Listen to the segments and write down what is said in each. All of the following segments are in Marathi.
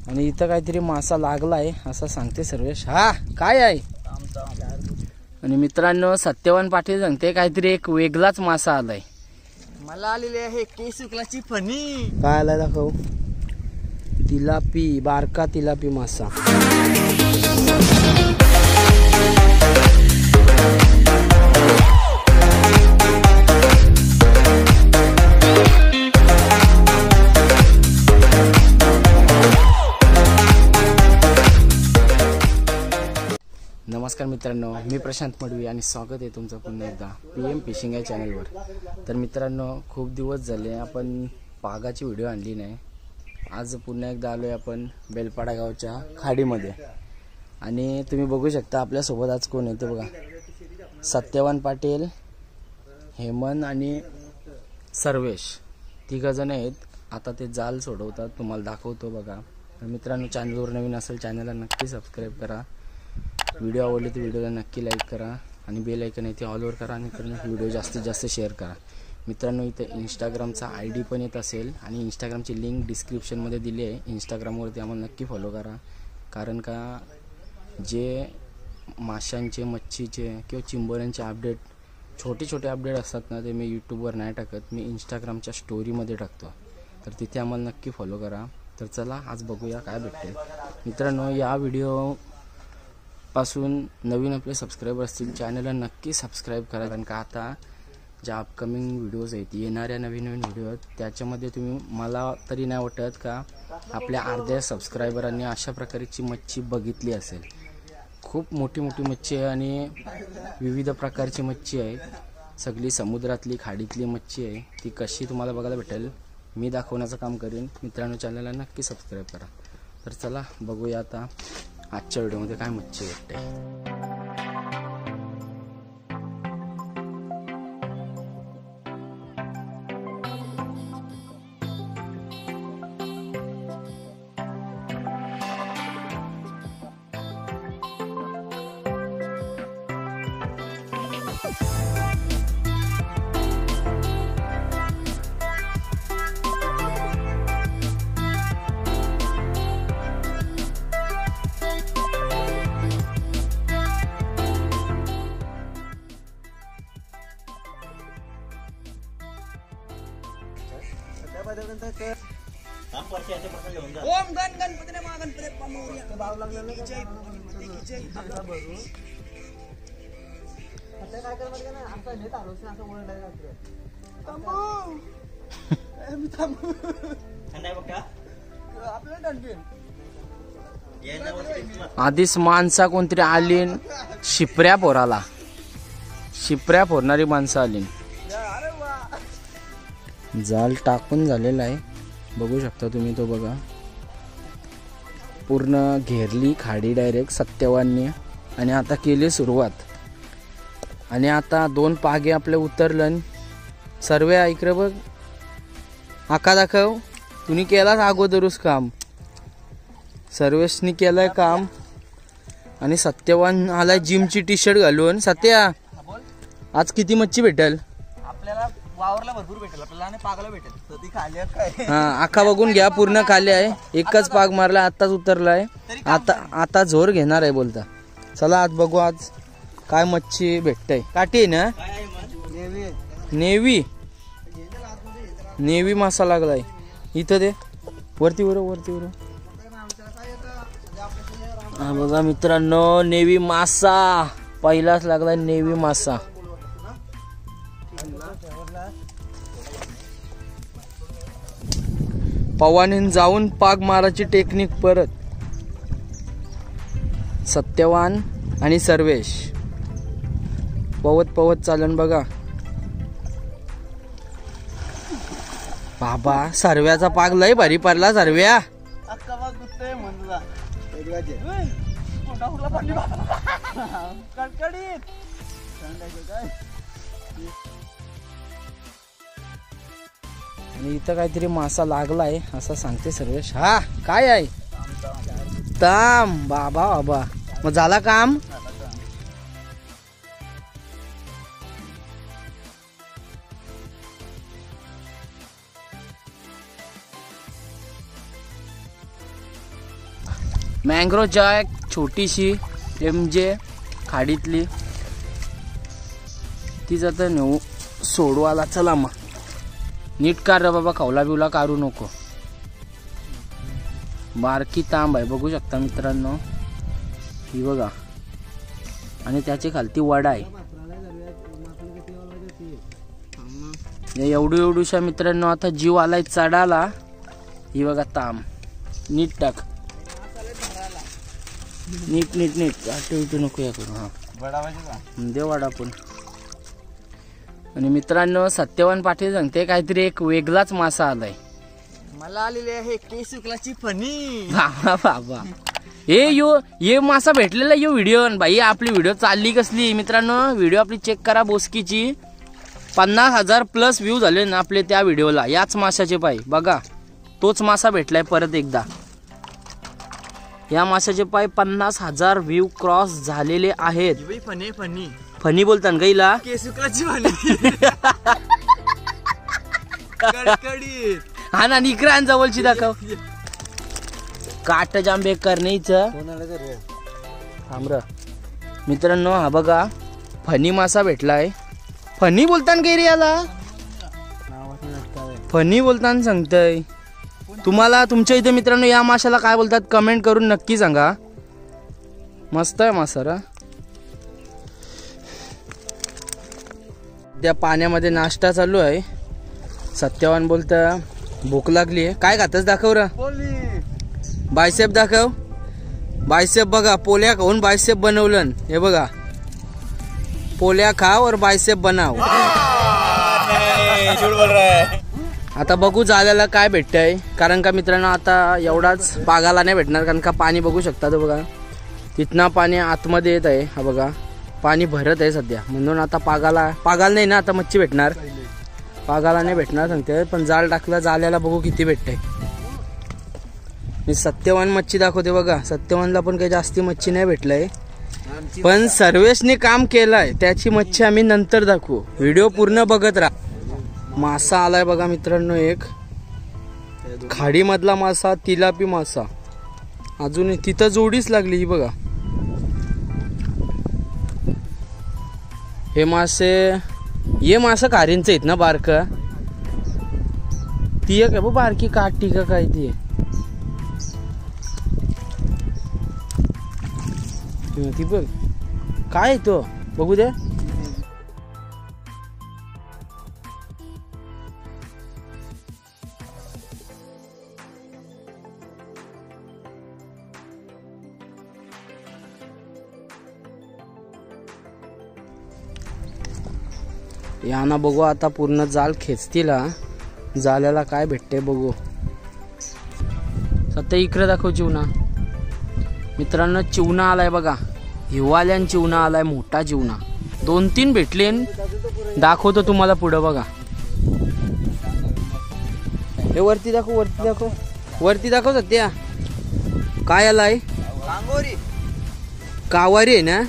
आणि इथं काहीतरी मासा लागलाय असं सांगते सर्वेश। हा काय आहे? आणि मित्रांनो सत्यवान पाटील सांगते काहीतरी एक वेगळाच मासा आलाय। मला आलेली आहे केसुकलाची फणी। काय आलाय दाखव। तिलापी, बारका तिलापी मासा। नमस्कार मित्रांनो, मी प्रशांत मडवी आणि स्वागत आहे तुमचं पुन्हा एकदा PM फिशिंग या चॅनलवर। तर मित्रांनो खूप दिवस झाले आपण पागाची व्हिडिओ आणली नाही। आज पुन्हा एकदा आलोय आपण बेलपाडा गावच्या खाडीमध्ये आणि तुम्ही बघू शकता आपल्या सोबत आज कोण आहे ते बघा। सत्यवान पाटील, हेमंत आणि सर्वेश तिघ जण आहेत। आता ते जाल सोडवतात, तुम्हाला दाखवतो बघा। तर मित्रांनो चॅनलवर नवीन असेल चॅनलला नक्की सबस्क्राइब करा। व्हिडिओ आवडले तर व्हिडिओला नक्की लाईक करा आणि बेल आयकॉन आहे ते ऑलवर करा आणि व्हिडिओ जास्तीत जास्त शेअर करा। मित्रांनो इथे इंस्टाग्रामचा ID पण येत असेल आणि इंस्टाग्रामची लिंक डिस्क्रिप्शनमध्ये दिली आहे। इंस्टाग्रामवरती आम्हाला नक्की फॉलो करा, कारण का जे माशांचे, मच्छीचे किंवा चिंबोऱ्यांचे अपडेट छोटे अपडेट असतात ना, ते मी यूट्यूबवर नाही टाकत, मी इंस्टाग्रामच्या स्टोरीमध्ये टाकतो। तर तिथे आम्हाला नक्की फॉलो करा। तर चला आज बघूया काय भेटते। मित्रांनो या व्हिडिओ पासून नवीन आपले सबस्क्राइबर असतील चॅनलला नक्की सबस्क्राइब करा, कारण का आता ज्या अपकमिंग व्हिडिओज आहेत, येणाऱ्या नवीन व्हिडिओ आहेत, त्याच्यामध्ये तुम्ही मला तरी नाही वाटत का आपल्या अर्ध्या सबस्क्रायबरांनी अशा प्रकारची मच्छी बघितली असेल। खूप मोठी मच्छी आहे आणि विविध प्रकारची मच्छी आहे, सगळी समुद्रातली खाडीतली मच्छी आहे। ती कशी तुम्हाला बघायला भेटेल मी दाखवण्याचं काम करेन। मित्रांनो चॅनलला नक्की सबस्क्राइब करा। तर चला बघूया आता आजच्या व्हिडिओमध्ये काय मच्छी भेटते। ओम गण गणपतीने मा गणपती पामोर्या भाव लागलेलं की जय भरू आता काय कर माहिती ना, आता नेत आलोच ना, असं ओरडायला लागतं थांबू मी थांबू नाही बघा आपल्याला डंडीन आधीच माणसा कोणतरी आली, शिपऱ्या पोराला शिपऱ्या फोडणारी माणसं आली। जाल टाकून झालेला आहे, बघू शकता तुम्ही तो बघा। पूर्ण घेरली खाडी डायरेक्ट सत्यवानने आणि आता केली सुरुवात। आणि आता 2 पागे आपले उतरलन। सर्वे ऐकरे बघ, आका दाखव, तुम्ही केलाच अगोदरच काम, सर्वेशनी केलंय काम। आणि सत्यवान आलाय जिमची टी-शर्ट घालून। सत्या आज किती मच्छी भेटेल आपल्याला? वावरला भरपूर भेटेल आपल्याला आणि पागला भेटेल, तर ती खाली आहे काय? हा आखा बघून घ्या, पूर्ण खाली आहे, एकच पाग मारला, आताच उतरलाय, आता झोर घेणार आहे बोलता। चला आज बघू आज काय मच्छी भेटतय। काठी आहे ना? नेवी मासा लागलाय इथं, ते वरती वरती हा बघा मित्रांनो, नेवी मासा पहिलाच लागलाय, नेवी मासा। पवानीन जाऊन पाग माराची टेक्निक परत। सत्यवान आणि सर्वेश पवत चालन बघा। बाबा सर्व्याचा पाग लय भारी पडला। सर्व्या आणि इथं काहीतरी मासा लागलाय असं सांगते सर्वेश। हा काय आहे? ताम बाबा मग झाला काम। मँग्रोव जॅक छोटीशी MJ खाडीतली तीच आता नेऊ सोडवाला. चला मग नीट कार रे बाबा, खवला बिवला काढू नको. बारकी तांब आहे बघू शकता मित्रांनो, ही बघा. आणि त्याची खालती वडा आहे. एवढू एवढूशा मित्रांनो आता जीव आलाय चढाला. ही बघा तांब. नीट टाक, नीट नीट नीट आठवू नको या करू. हा दे वडा पण. आणि मित्रांनो सत्यवान पाटील सांगते काहीतरी एक वेगळाच मासा आलाय. मला आलेली आहे केसुकलाची फणी. बाबा बाबा ये मासा भेटलेला यो व्हिडिओ. भाई आपली व्हिडिओ चालली कसली मित्रांनो, व्हिडिओ आपली चेक करा. बोसकीची 50,000 प्लस व्ह्यू झाले ना आपले त्या व्हिडिओला. याच माशाचे पाय बघा, तोच मासा भेटलाय परत एकदा. या माशाचे पाय 50,000 व्ह्यू क्रॉस झालेले आहेत. फणी फणी फणी बोलतात गाईला. केसुकलाची फणी. कडकडीत. हा ना, निकरान जवळची दाखव. काट जाम बेकार नाहीच. थांबर मित्रांनो, हा बघा फणी मासा भेटलाय. फणी बोलताना काही रे याला, फणी बोलताना सांगतय. तुम्हाला तुमच्या इथे मित्रांनो या माशाला काय बोलतात कमेंट करून नक्की सांगा. मस्त आहे मासा रा. त्या पाण्यामध्ये नाश्ता चालू आहे. सत्यवान बोलता भूक लागली आहे. काय खातच दाखव रा. बायसेप दाखव. बायसेप बघा, पोल्या खाऊन बायसेप बनवलं. हे बघा, पोल्या खाव और बायसेप बनाव. आता बघू झाल्याला काय भेटतंय. कारण का मित्रांनो आता एवढाच पागाला नाही भेटणार, कारण का पाणी बघू शकता तो बघा. तिथनं पाणी आतमध्ये येत आहे. हा बघा पाणी भरत आहे सध्या, म्हणून आता पागाला नाही ना आता मच्छी भेटणार. पागाला नाही भेटणार सांगते, पण जाळ टाकला जाल्याला बघू किती भेटतंय. मी सत्यवान मच्छी दाखवते बघा. सत्यवानला पण काही जास्ती मच्छी नाही भेटलंय, पण सर्वेशने काम केलंय त्याची मच्छी आम्ही नंतर दाखवू. व्हिडिओ पूर्ण बघत राहा. मासा आलाय बघा मित्रांनो, एक खाडी मधला मासा, तिलापी मासा. अजून तिथं जोडीच लागली ही बघा. हे मासे खारींचे आहेत ना बारक. ती एक आहे बारकी काठी का काय ती. ती बघ काय तो बघू दे. यांना बघू आता पूर्ण जाल खेचतील. जाल्याला काय भेटते बघू. सध्या इकडे दाखव चिवणा. मित्रांनो चिवणा आलाय बघा, हिवाल्यान चिवणा आलाय, मोठा चिवणा. 2-3 भेटले, दाखवतो तुम्हाला पुढं बघा. हे वरती दाखव, वरती दाखव, वरती दाखव सध्या. काय आलाय. कावारी आहे ना.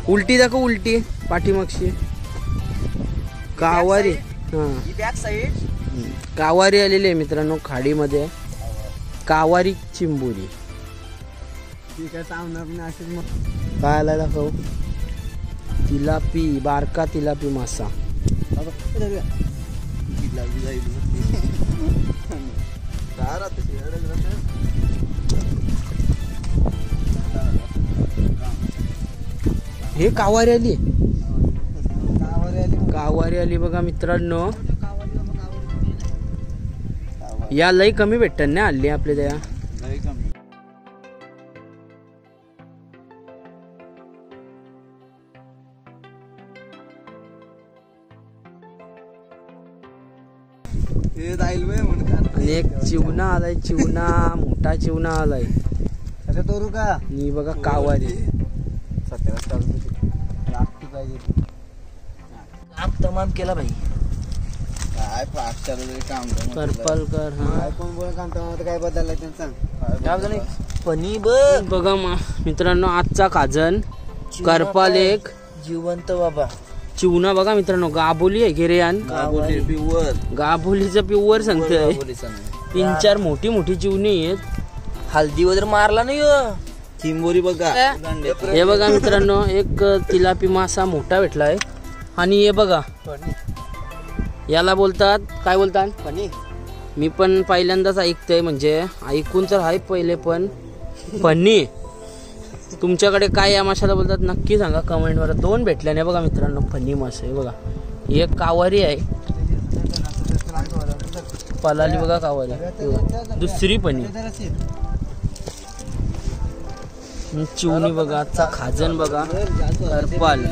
उलटी दाखव, उलटी पाठीमागची कावारी. कावारी आलेली आहे मित्रांनो खाडीमध्ये. कावारी चिंबोरी. काय आलाय दाखव. तिलापी, बारका तिलापी मासा. हे कावारी आली, कावारी आली बघा मित्रांनो. या लई कमी भेटतात ना हल्ली आपल्या त्या. एक चिवणा आलाय, चिवणा मोठा चिवणा आलाय. तोरू का मी बघा कावारी. तमाम केला भाई. काय काम पर्पल कर. हा कोण बोल काम काय बदललाय त्यांचा. पनी बघा मित्रांनो आजचा काजन करपाल एक जिवंत बाबा. चिवणा बघा मित्रांनो. गाबोली आहे घेरेयान. गाबोली प्युअर. गाबोलीचं प्युअर सांगतोय. 3-4 मोठी मोठी चिवणी आहेत. हल्दी वगैरे मारला नाही. चिंबोरी बघा. हे बघा मित्रांनो, एक तिलापी मासा मोठा भेटला आहे. आणि हे बघा, याला बोलतात, काय बोलतात? फणी. मी पण पहिल्यांदाच ऐकतोय, म्हणजे ऐकून तर आहे पहिले, पण फणी तुमच्याकडे काय या माशाला बोलतात नक्की सांगा कमेंटवर. 2 भेटल्याने बघा मित्रांनो फणी मासे. हे बघा, एक कावारी आहे, पलाली बघा कावारी, दुसरी फणी, चिवणी बघा, आजचा खाजन बघा, करपाल.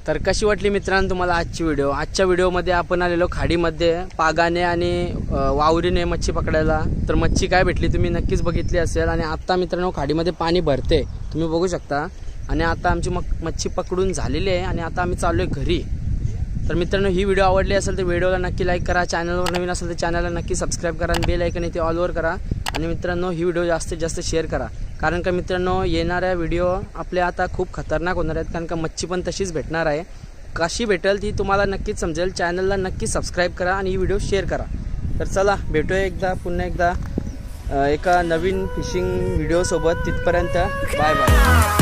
तर कशी वाटली मित्रांनो तुम्हाला आजची व्हिडिओ? आजच्या व्हिडिओमध्ये आपण आलेलो खाडीमध्ये पागाने आणि वावरीने मच्छी पकडायला. तर मच्छी काय भेटली तुम्ही नक्कीच बघितली असेल. आणि आता मित्रांनो खाडीमध्ये पाणी भरते, तुम्ही बघू शकता. आणि आता आमची मच्छी पकडून झालेली आहे आणि आता आम्ही चाललोय घरी. तर मित्रांनो ही व्हिडिओ आवडली असेल तर व्हिडिओला नक्की लाईक करा. चॅनलवर नवीन असेल तर चॅनलला नक्की सबस्क्राईब करा आणि बेल आयकन इथे ऑलवर करा. आणि मित्रांनो ही व्हिडिओ जास्तीत जास्त शेअर करा, कारण का मित्रांनो येणाऱ्या व्हिडिओ आपल्या आता खूप खतरनाक होणार आहेत. कारण का मच्छी पण तशीच भेटणार आहे. कशी भेटेल ती तुम्हाला नक्कीच समजेल. चॅनलला नक्की सबस्क्राईब करा आणि ही व्हिडिओ शेअर करा. तर चला भेटूया पुन्हा एकदा एका नवीन फिशिंग व्हिडिओसोबत. तिथपर्यंत बाय बाय.